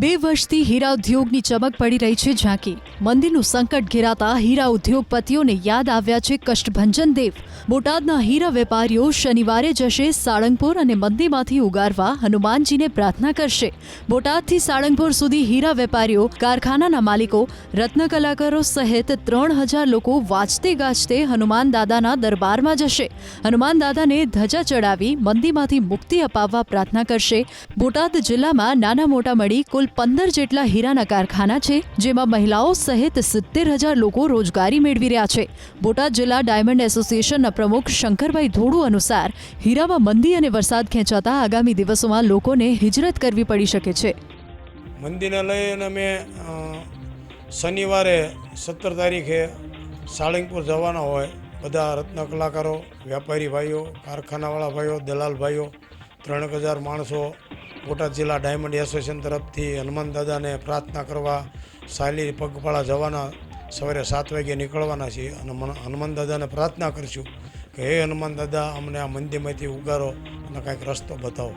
2 વર્ષથી હીરા ઉદ્યોગની ચમક પડી રહી છે ઝાંકી। મંદીનું સંકટ ઘેરાતા હીરા ઉદ્યોગપતિઓને યાદ આવ્યા છે કષ્ટભંજન દેવ। બોટાદના હીરા વેપારીઓ શનિવારે જશે સાળંગપુર અને મંદીમાંથી ઉગારવા હનુમાનજીને પ્રાર્થના કરશે। બોટાદથી સાળંગપુર સુધી હીરા વેપારીઓ, કારખાનાના માલિકો, રત્ન કલાકારો સહિત 3000 લોકો વાજતે ગાજતે હનુમાન દાદાના દરબારમાં જશે। હનુમાન દાદાને ધજા ચડાવી મંદીમાંથી મુક્તિ અપાવવા પ્રાર્થના કરશે। બોટાદ જિલ્લામાં નાના મોટા મળી કુલ 15 જેટલા હીરાના કારખાના છે, જેમાં મહિલાઓ સહિત 70,000 લોકો રોજગારી મેળવી રહ્યા છે। બોટાદ જિલ્લા ડાયમંડ એસોસિએશનના પ્રમુખ શંકરભાઈ ધોડુ અનુસાર હીરામાં મંદી અને વરસાદ ખેંચાતા આગામી દિવસોમાં લોકોને હિજરત કરવી પડી શકે છે। મંદીને લઈને અમે શનિવારે 17 તારીખે સાળંગપુર જવાના હોય। બધા રત્ન કલાકારો, વ્યાપારી ભાઈઓ, કારખાનાવાળા ભાઈઓ, દલાલ ભાઈઓ, 3000 માણસો બોટાદ જિલ્લા ડાયમંડ એસોસિએશન તરફથી હનુમાન દાદાને પ્રાર્થના કરવા સાલી પગપાળા જવાના। સવારે 7 વાગે નીકળવાના છીએ અને હનુમાન દાદાને પ્રાર્થના કરીશું કે હે હનુમાન દાદા, અમને આ મંદીમાંથી ઉગારો અને કાંઈક રસ્તો બતાવો।